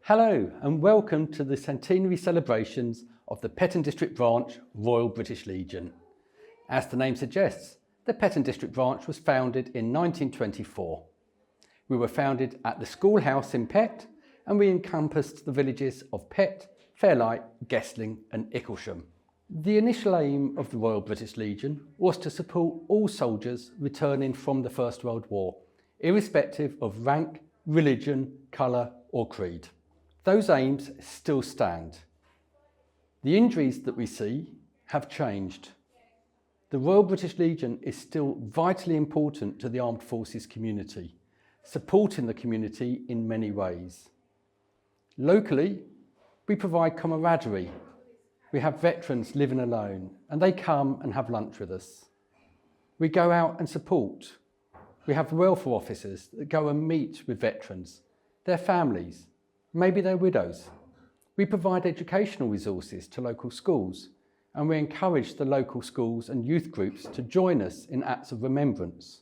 Hello and welcome to the Centenary celebrations of the Pett and District Branch, Royal British Legion. As the name suggests, the Pett and District Branch was founded in 1924. We were founded at the schoolhouse in Pett and we encompassed the villages of Pett, Fairlight, Guestling and Icklesham. The initial aim of the Royal British Legion was to support all soldiers returning from the First World War, irrespective of rank, religion, colour or creed. Those aims still stand. The injuries that we see have changed. The Royal British Legion is still vitally important to the Armed Forces community, supporting the community in many ways. Locally, we provide camaraderie. We have veterans living alone and they come and have lunch with us. We go out and support. We have welfare officers that go and meet with veterans, their families, maybe their widows. We provide educational resources to local schools and we encourage the local schools and youth groups to join us in acts of remembrance.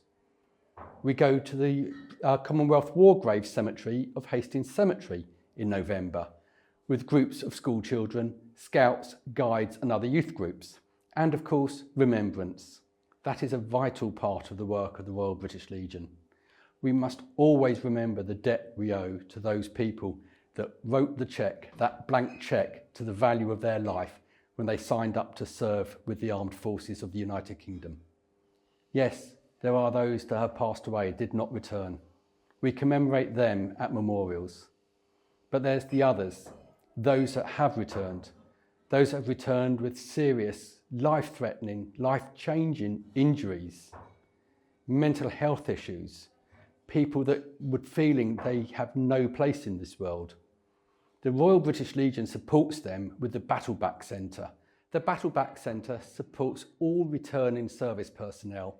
We go to the Commonwealth War Graves Cemetery of Hastings Cemetery in November with groups of school children, scouts, guides and other youth groups. And of course, remembrance. That is a vital part of the work of the Royal British Legion. We must always remember the debt we owe to those people that wrote the cheque, that blank cheque to the value of their life when they signed up to serve with the Armed Forces of the United Kingdom. Yes, there are those that have passed away, did not return. We commemorate them at memorials. But there's the others, those that have returned with serious, life-threatening, life-changing injuries, mental health issues, people that would feeling they have no place in this world. The Royal British Legion supports them with the Battleback Centre. The Battleback Centre supports all returning service personnel,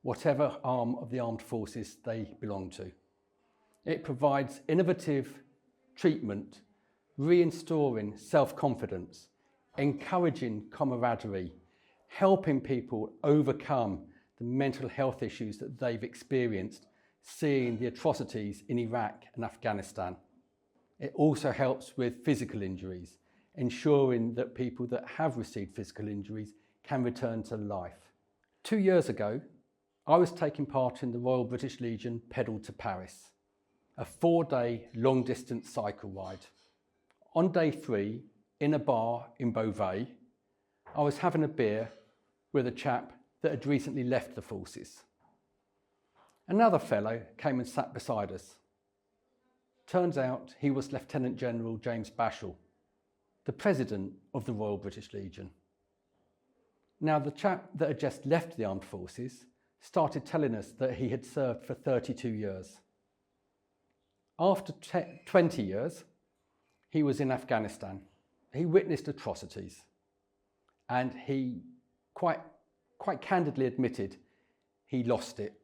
whatever arm of the armed forces they belong to. It provides innovative treatment, reinstalling self-confidence, encouraging camaraderie, helping people overcome the mental health issues that they've experienced seeing the atrocities in Iraq and Afghanistan. It also helps with physical injuries, ensuring that people that have received physical injuries can return to life. 2 years ago, I was taking part in the Royal British Legion pedal to Paris, a 4-day long-distance cycle ride. On day 3, in a bar in Beauvais, I was having a beer with a chap that had recently left the forces. Another fellow came and sat beside us. Turns out he was Lieutenant General James Bashall, the President of the Royal British Legion. Now, the chap that had just left the Armed Forces started telling us that he had served for 32 years. After 20 years, he was in Afghanistan. He witnessed atrocities and he quite candidly admitted he lost it.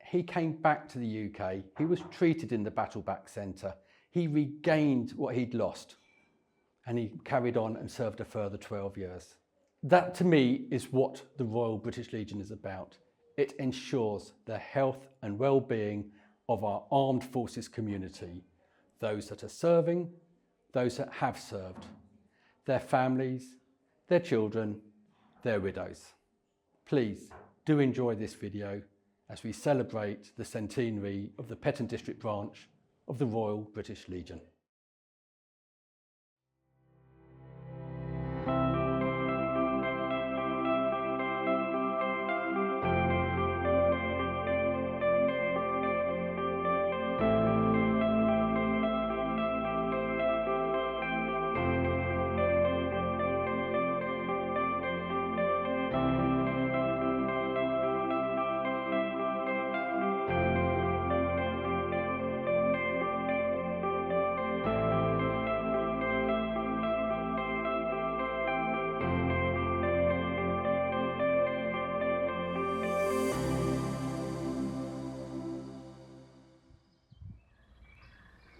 He came back to the UK, he was treated in the Battleback Centre, he regained what he'd lost and he carried on and served a further 12 years. That to me is what the Royal British Legion is about. It ensures the health and well-being of our armed forces community, those that are serving, those that have served, their families, their children, their widows. Please do enjoy this video as we celebrate the centenary of the Pett and District Branch of the Royal British Legion.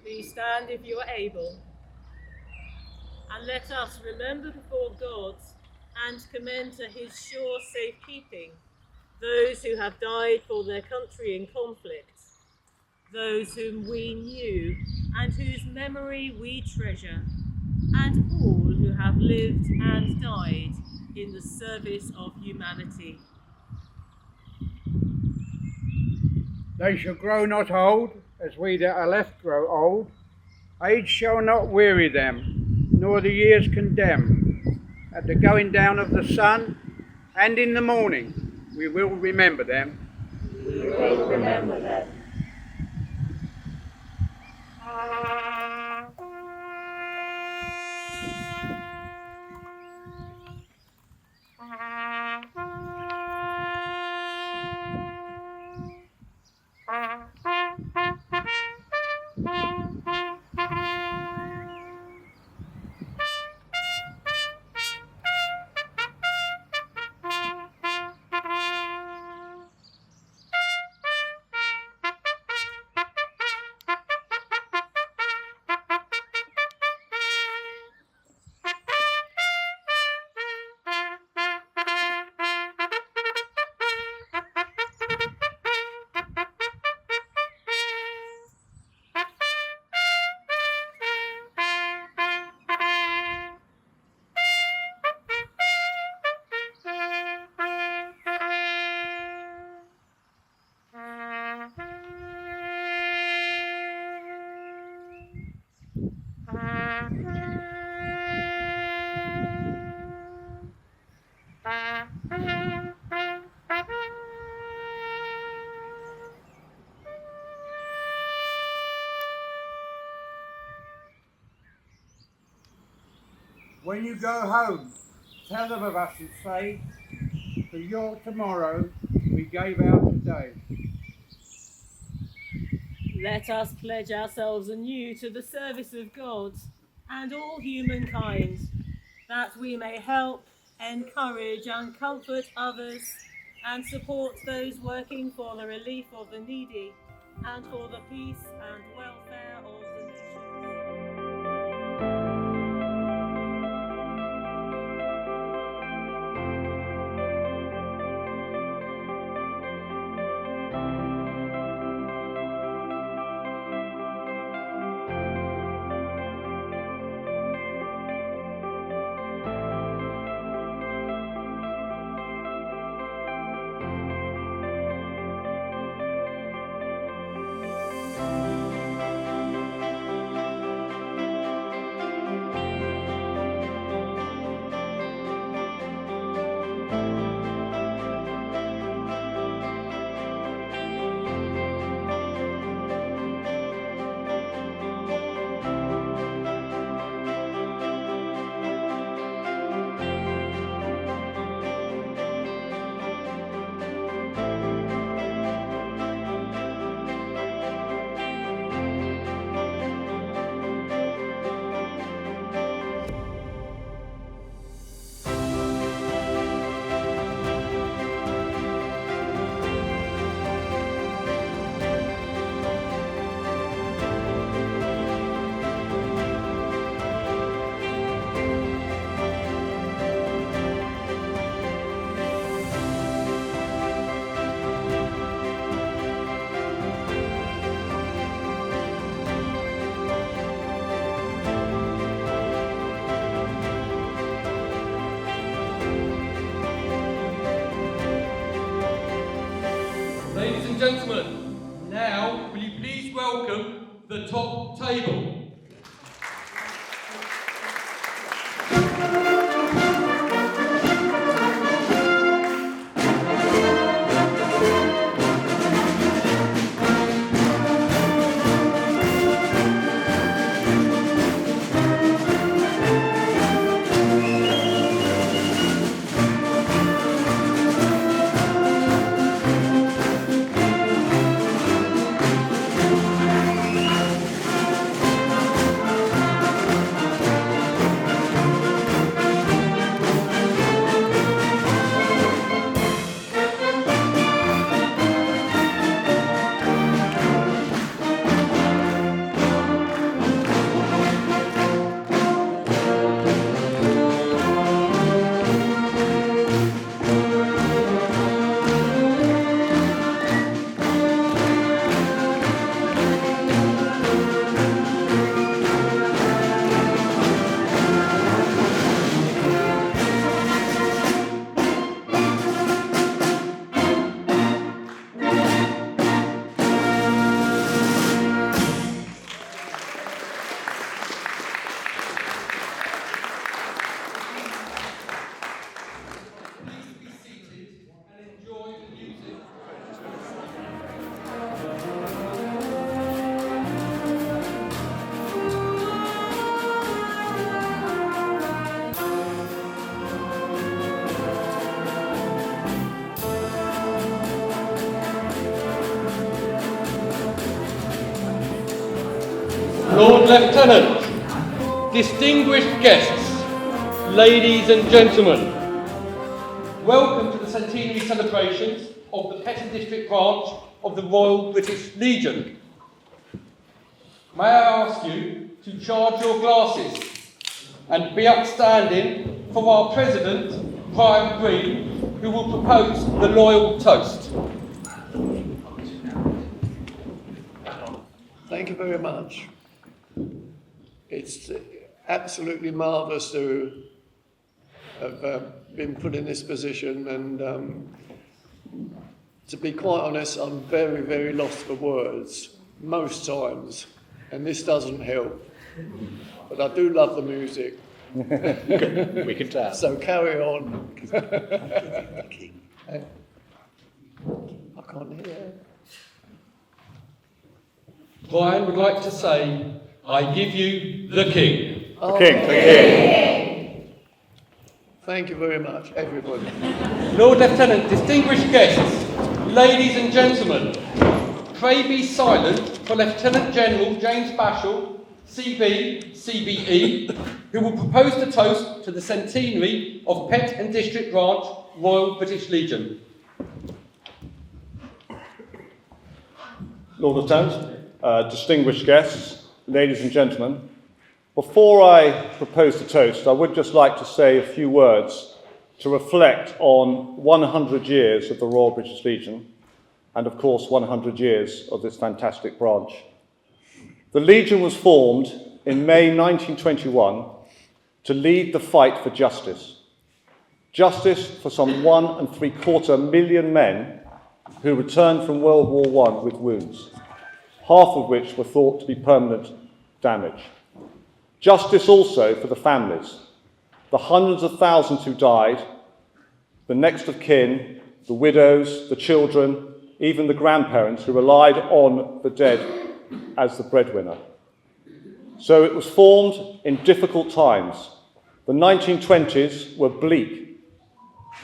Please stand if you are able. And let us remember before God and commend to his sure safekeeping those who have died for their country in conflict, those whom we knew and whose memory we treasure, and all who have lived and died in the service of humanity. They shall grow not old, as we that are left grow old. Age shall not weary them, nor the years condemn. At the going down of the sun, and in the morning, we will remember them. We will remember them. When you go home, tell them of us and say, for your tomorrow we gave out today. Let us pledge ourselves anew to the service of God and all humankind, that we may help, encourage and comfort others, and support those working for the relief of the needy and for the peace and welfare of the nation. Ladies and gentlemen, now will you please welcome the top table. Lord Lieutenant, distinguished guests, ladies and gentlemen, welcome to the Centenary celebrations of the Pett and District Branch of the Royal British Legion. May I ask you to charge your glasses and be upstanding for our President, Brian Green, who will propose the loyal toast. Thank you very much. It's absolutely marvellous to have been put in this position, and to be quite honest, I'm very, very lost for words most times, and this doesn't help. But I do love the music. We can tell. So carry on. I can't hear. Brian would like to say, I give you the King. The King. Thank you very much, everybody. Lord Lieutenant, distinguished guests, ladies and gentlemen, pray be silent for Lieutenant General James Bashall, CB, CBE, who will propose the toast to the centenary of Pett and District Branch, Royal British Legion. Lord Lieutenant, distinguished guests, ladies and gentlemen, before I propose the toast, I would just like to say a few words to reflect on 100 years of the Royal British Legion and, of course, 100 years of this fantastic branch. The Legion was formed in May 1921 to lead the fight for justice. Justice for some 1.75 million men who returned from World War I with wounds, half of which were thought to be permanent damage. Justice also for the families, the hundreds of thousands who died, the next of kin, the widows, the children, even the grandparents who relied on the dead as the breadwinner. So it was formed in difficult times. The 1920s were bleak.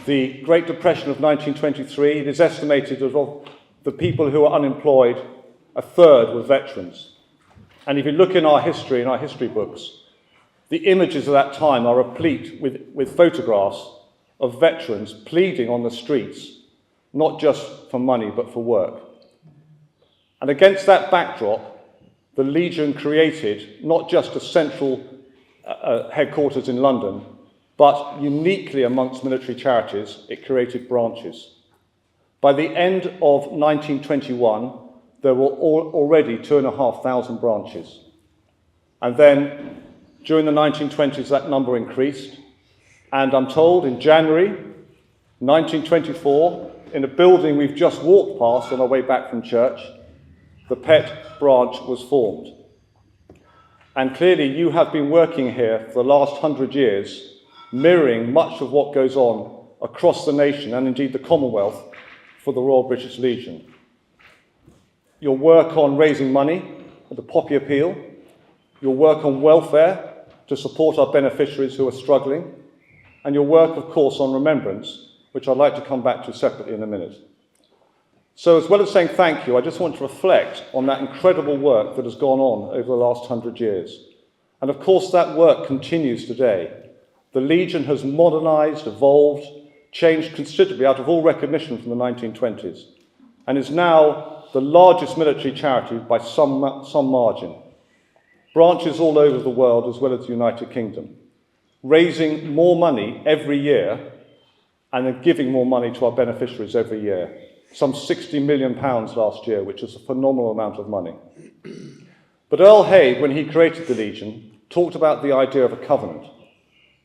The Great Depression of 1923, it is estimated that of the people who were unemployed, a third were veterans. And if you look in our history books, the images of that time are replete with photographs of veterans pleading on the streets, not just for money, but for work. And against that backdrop, the Legion created not just a central headquarters in London, but uniquely amongst military charities, it created branches. By the end of 1921, there were already 2,500 branches. And then, during the 1920s, that number increased. And I'm told in January 1924, in a building we've just walked past on our way back from church, the Pett branch was formed. And clearly, you have been working here for the last 100 years, mirroring much of what goes on across the nation and indeed the Commonwealth for the Royal British Legion. Your work on raising money for the Poppy Appeal, your work on welfare to support our beneficiaries who are struggling, and your work, of course, on remembrance, which I'd like to come back to separately in a minute. So as well as saying thank you, I just want to reflect on that incredible work that has gone on over the last 100 years. And of course, that work continues today. The Legion has modernised, evolved, changed considerably out of all recognition from the 1920s, and is now the largest military charity by some margin. Branches all over the world as well as the United Kingdom, raising more money every year and then giving more money to our beneficiaries every year. Some £60 million last year, which is a phenomenal amount of money. But Earl Haig, when he created the Legion, talked about the idea of a covenant.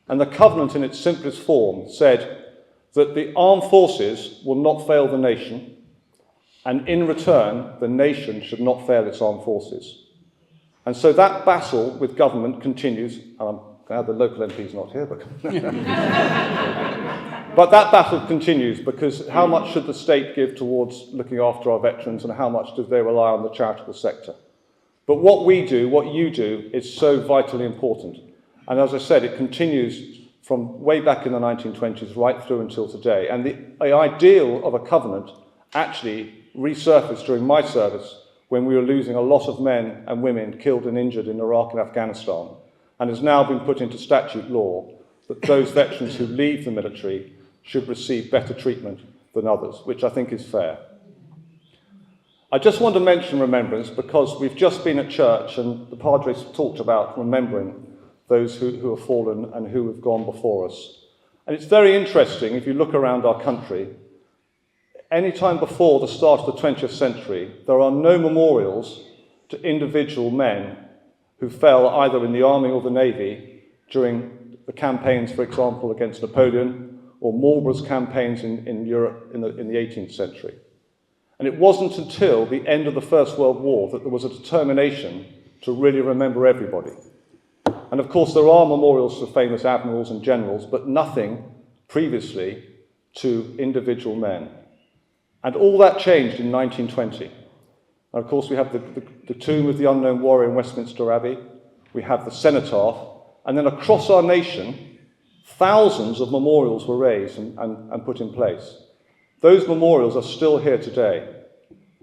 And the covenant in its simplest form said that the armed forces will not fail the nation, and in return, the nation should not fail its armed forces. And so that battle with government continues, and I'm glad the local MP's not here, but that battle continues, because how much should the state give towards looking after our veterans, and how much do they rely on the charitable sector? But what we do, what you do, is so vitally important. And as I said, it continues from way back in the 1920s right through until today. And the ideal of a covenant actually resurfaced during my service when we were losing a lot of men and women killed and injured in Iraq and Afghanistan, and has now been put into statute law that those veterans who leave the military should receive better treatment than others, which I think is fair. I just want to mention remembrance because we've just been at church and the Padres talked about remembering those who have fallen and who have gone before us. And it's very interesting, if you look around our country, any time before the start of the 20th century, there are no memorials to individual men who fell either in the army or the navy during the campaigns, for example, against Napoleon, or Marlborough's campaigns in Europe in the 18th century. And it wasn't until the end of the First World War that there was a determination to really remember everybody. And of course, there are memorials to famous admirals and generals, but nothing previously to individual men. And all that changed in 1920. And of course, we have the tomb of the unknown warrior in Westminster Abbey, we have the cenotaph, and then across our nation, thousands of memorials were raised and put in place. Those memorials are still here today,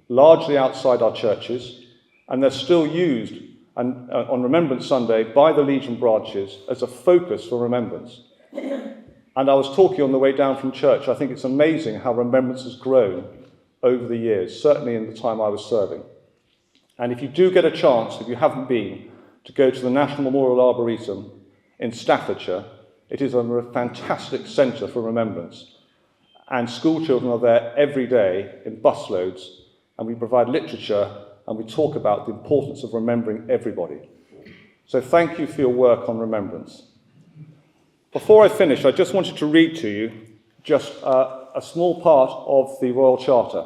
largely outside our churches, and they're still used on Remembrance Sunday by the Legion branches as a focus for remembrance. And I was talking on the way down from church, I think it's amazing how remembrance has grown over the years, certainly in the time I was serving. And if you do get a chance, if you haven't been, to go to the National Memorial Arboretum in Staffordshire, it is a fantastic centre for remembrance. And school children are there every day in busloads, and we provide literature and we talk about the importance of remembering everybody. So thank you for your work on remembrance. Before I finish, I just wanted to read to you just a small part of the Royal Charter.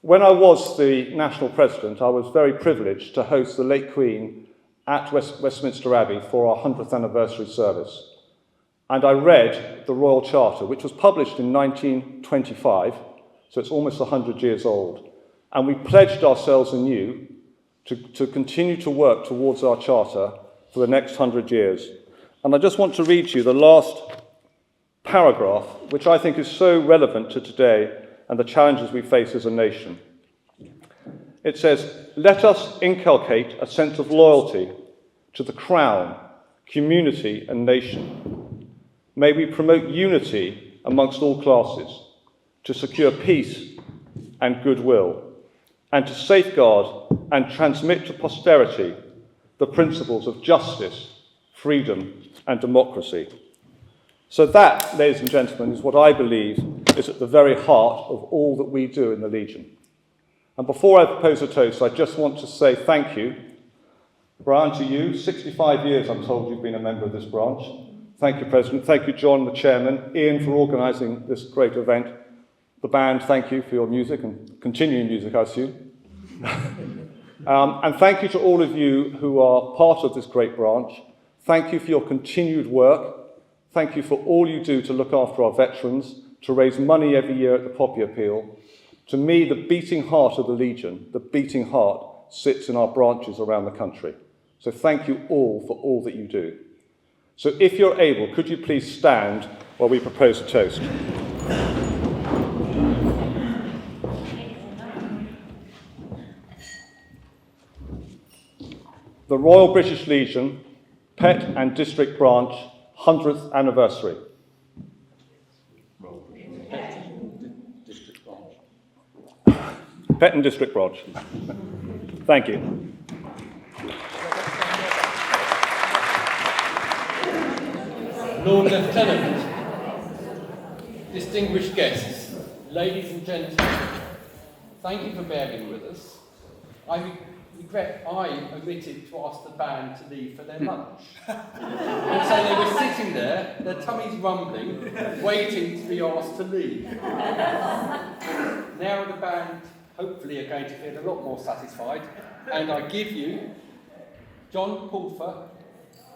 When I was the National President, I was very privileged to host the late Queen at Westminster Abbey for our 100th anniversary service. And I read the Royal Charter, which was published in 1925, so it's almost 100 years old. And we pledged ourselves anew to continue to work towards our charter for the next 100 years. And I just want to read to you the last paragraph, which I think is so relevant to today and the challenges we face as a nation. It says, "Let us inculcate a sense of loyalty to the Crown, community and nation. May we promote unity amongst all classes to secure peace and goodwill, and to safeguard and transmit to posterity the principles of justice, freedom, and democracy." So that, ladies and gentlemen, is what I believe is at the very heart of all that we do in the Legion. And before I propose a toast, I just want to say thank you, Brian, to you. 65 years, I'm told, you've been a member of this branch. Thank you, President. Thank you, John, the Chairman. Ian, for organising this great event. The band, thank you for your music and continuing music, I assume. And thank you to all of you who are part of this great branch. Thank you for your continued work. Thank you for all you do to look after our veterans, to raise money every year at the Poppy Appeal. To me, the beating heart of the Legion, the beating heart, sits in our branches around the country. So thank you all for all that you do. So if you're able, could you please stand while we propose a toast? The Royal British Legion, Pett and District Branch, 100th anniversary. Pett and District Branch. Thank you. Lord Lieutenant, distinguished guests, ladies and gentlemen, thank you for bearing with us. I regret I omitted to ask the band to leave for their lunch. And so they were sitting there, their tummies rumbling, waiting to be asked to leave. Now the band hopefully are going to feel a lot more satisfied, and I give you Jon Bartholomew,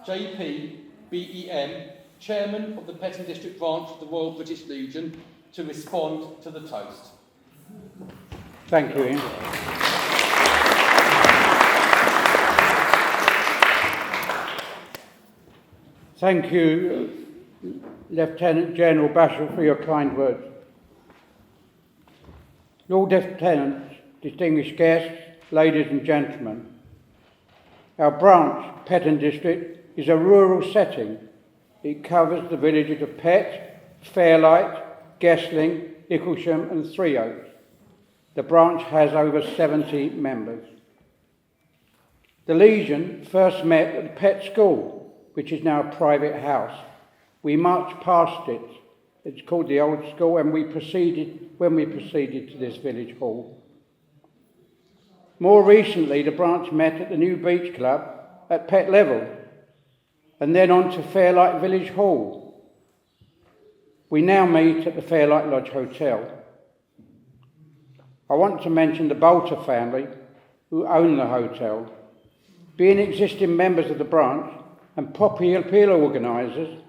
JP, BEM, Chairman of the Pett and District Branch of the Royal British Legion, to respond to the toast. Thank you, Ian. Thank you, Lieutenant General Bashall, for your kind words. Lord Lieutenant, distinguished guests, ladies and gentlemen. Our branch, Pett and District, is a rural setting. It covers the villages of Pett, Fairlight, Guestling, Icklesham and Three Oaks. The branch has over 70 members. The Legion first met at the Pett School, which is now a private house. We marched past it. It's called the Old School, and we proceeded to this village hall. More recently, the branch met at the new beach club at Pett level, and then on to Fairlight Village Hall. We now meet at the Fairlight Lodge Hotel. I want to mention the Bolter family, who own the hotel. Being existing members of the branch and Poppy Appeal organisers,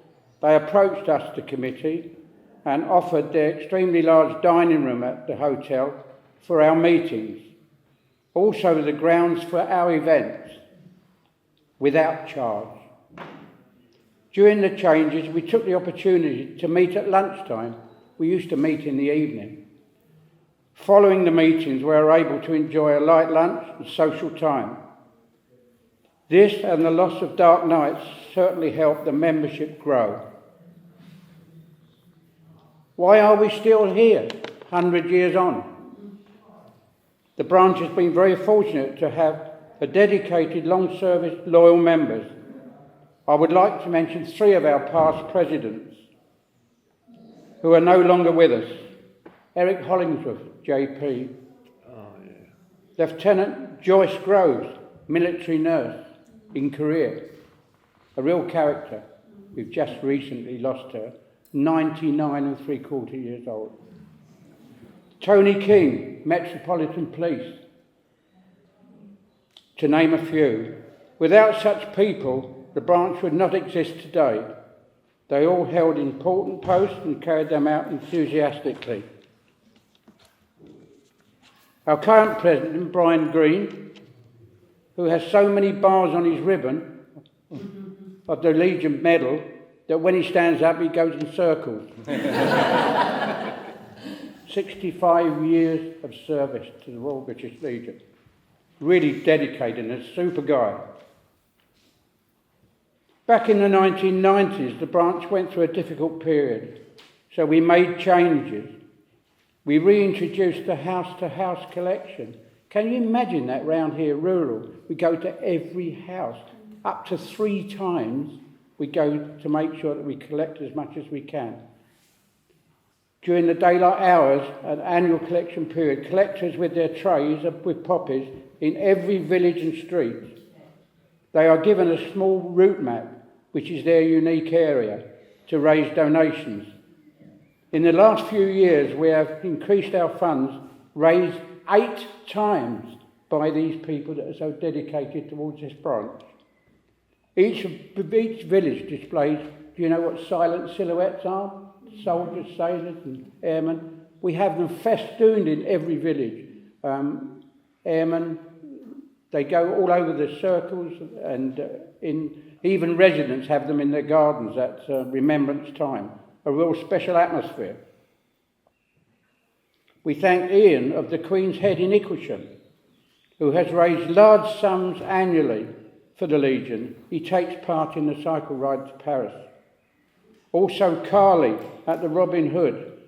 they approached us, the committee, and offered their extremely large dining room at the hotel for our meetings. Also the grounds for our events, without charge. During the changes, we took the opportunity to meet at lunchtime. We used to meet in the evening. Following the meetings, we were able to enjoy a light lunch and social time. This and the loss of dark nights certainly helped the membership grow. Why are we still here, 100 years on? The branch has been very fortunate to have a dedicated, long-service, loyal members. I would like to mention 3 of our past presidents who are no longer with us. Eric Hollingsworth, JP. Lieutenant Joyce Groves, military nurse in Korea. A real character. We've just recently lost her, 99 3/4 years old. Tony King, Metropolitan Police, to name a few. Without such people, the branch would not exist today. They all held important posts and carried them out enthusiastically. Our current president, Brian Green, who has so many bars on his ribbon of the Legion Medal that when he stands up, he goes in circles. 65 years of service to the Royal British Legion. Really dedicated and a super guy. Back in the 1990s, the branch went through a difficult period, so we made changes. We reintroduced the house-to-house collection. Can you imagine that round here, rural? We go to every house. Up to 3 times we go to make sure that we collect as much as we can. During the daylight hours, an annual collection period, collectors with their trays with poppies in every village and street. They are given a small route map, which is their unique area, to raise donations. In the last few years, we have increased our funds, raised 8 times by these people that are so dedicated towards this branch. Each village displays, do you know what silent silhouettes are? Soldiers, sailors and airmen. We have them festooned in every village. Airmen, they go all over the circles, and even residents have them in their gardens at Remembrance Time. A real special atmosphere. We thank Ian of the Queen's Head in Icklesham, who has raised large sums annually for the Legion. He takes part in the cycle ride to Paris. Also Carly at the Robin Hood,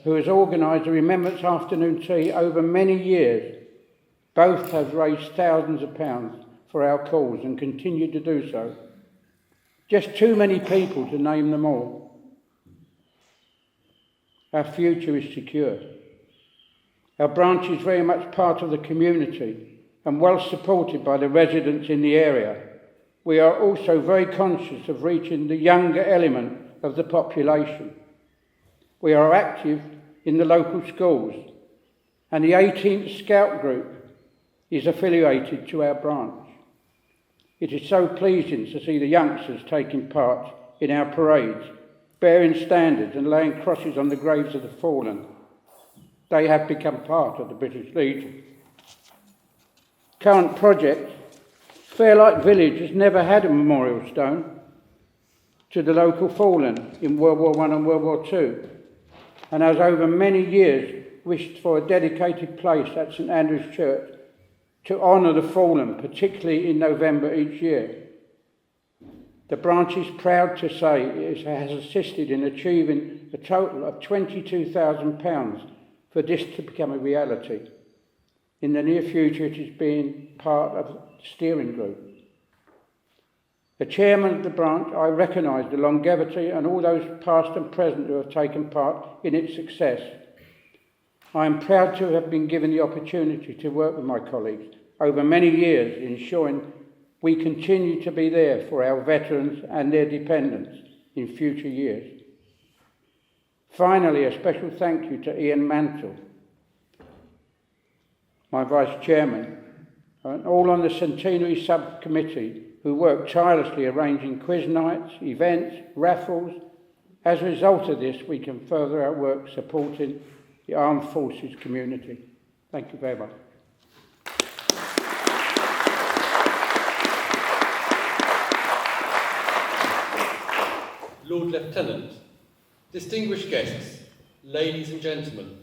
who has organised a Remembrance Afternoon Tea over many years. Both have raised thousands of pounds for our cause and continue to do so. Just too many people to name them all. Our future is secure. Our branch is very much part of the community and well supported by the residents in the area. We are also very conscious of reaching the younger element of the population. We are active in the local schools, and the 18th Scout Group is affiliated to our branch. It is so pleasing to see the youngsters taking part in our parades, bearing standards and laying crosses on the graves of the fallen. They have become part of the British Legion. Current project, Fairlight Village has never had a memorial stone to the local fallen in World War I and World War II, and has over many years wished for a dedicated place at St Andrew's Church to honour the fallen, particularly in November each year. The branch is proud to say it has assisted in achieving a total of £22,000 for this to become a reality. In the near future, it is being part of the steering group. The chairman of the branch, I recognise the longevity and all those past and present who have taken part in its success. I am proud to have been given the opportunity to work with my colleagues over many years, ensuring we continue to be there for our veterans and their dependents in future years. Finally, a special thank you to Ian Mantle, my vice chairman, and all on the Centenary subcommittee who worked tirelessly arranging quiz nights, events, raffles. As a result of this, we can further our work supporting the Armed Forces community. Thank you very much. Lord Lieutenant, distinguished guests, ladies and gentlemen,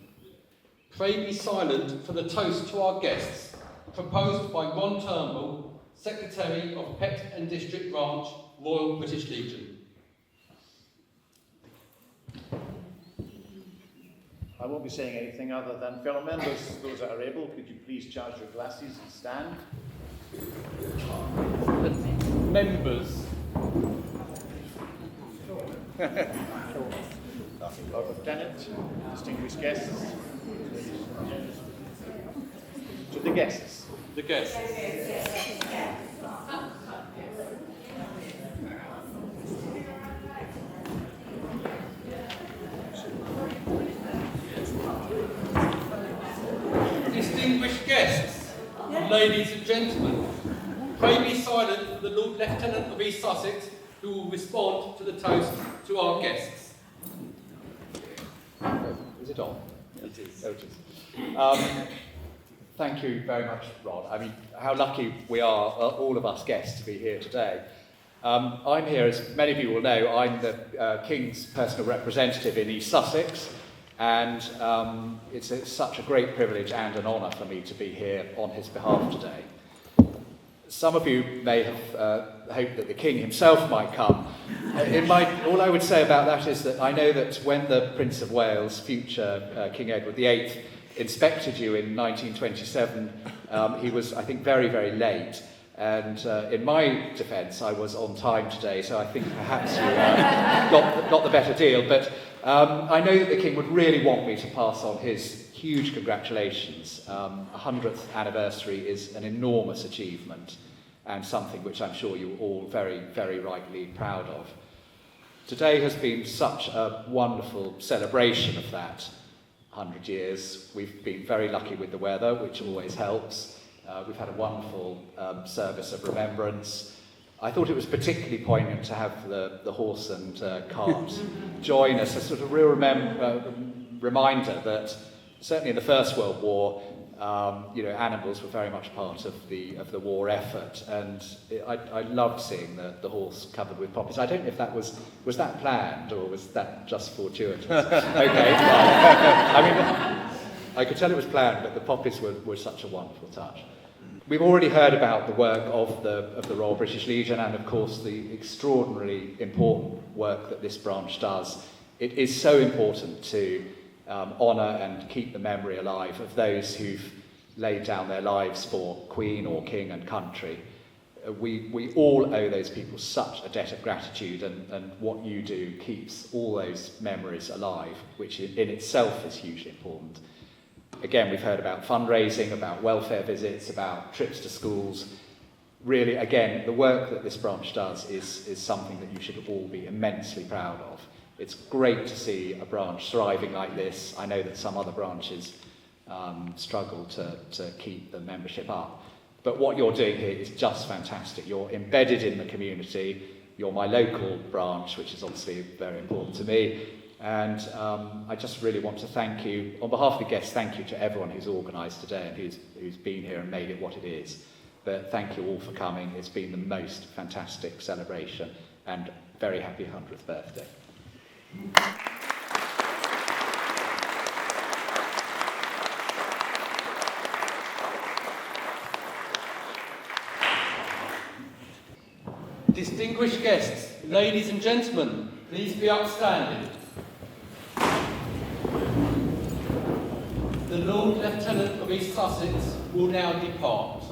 pray be silent for the toast to our guests, proposed by Ron Turnbull, Secretary of Pett and District Branch, Royal British Legion. I won't be saying anything other than, fellow members, those that are able, could you please charge your glasses and stand? Members. Lord Lieutenant, distinguished guests, to the guests. The guests. Distinguished guests, ladies and gentlemen, pray be silent for the Lord Lieutenant of East Sussex, who will respond to the toast to our guests. Is it on? It is. Oh, it is. Thank you very much, Rod. I mean, how lucky we are, all of us guests, to be here today. I'm here, as many of you will know, I'm the King's personal representative in East Sussex, and it's such a great privilege and an honour for me to be here on his behalf today. Some of you may have hoped that the King himself might come. All I would say about that is that I know that when the Prince of Wales, future King Edward VIII, inspected you in 1927, he was, I think, very, very late. And in my defence, I was on time today, so I think perhaps you got the better deal. But I know that the King would really want me to pass on his huge congratulations. 100th anniversary is an enormous achievement and something which I'm sure you're all very, very rightly proud of. Today has been such a wonderful celebration of that 100 years. We've been very lucky with the weather, which always helps. We've had a wonderful service of remembrance. I thought it was particularly poignant to have the horse and cart join us, a sort of real reminder that certainly in the First World War, animals were very much part of the war effort, and I loved seeing the horse covered with poppies. I don't know if that was that planned or was that just fortuitous. Okay, I mean, I could tell it was planned, but the poppies were such a wonderful touch. We've already heard about the work of the Royal British Legion and, of course, the extraordinarily important work that this branch does. It is so important to honour and keep the memory alive of those who've laid down their lives for Queen or King and country. We all owe those people such a debt of gratitude, and what you do keeps all those memories alive, which in itself is hugely important. Again, we've heard about fundraising, about welfare visits, about trips to schools. Really, again, the work that this branch does is something that you should all be immensely proud of. It's great to see a branch thriving like this. I know that some other branches struggle to keep the membership up. But what you're doing here is just fantastic. You're embedded in the community. You're my local branch, which is obviously very important to me. And I just really want to thank you, on behalf of the guests, thank you to everyone who's organised today and who's been here and made it what it is. But thank you all for coming. It's been the most fantastic celebration, and very happy 100th birthday. Distinguished guests, ladies and gentlemen, please be upstanding. The Lord Lieutenant of East Sussex will now depart.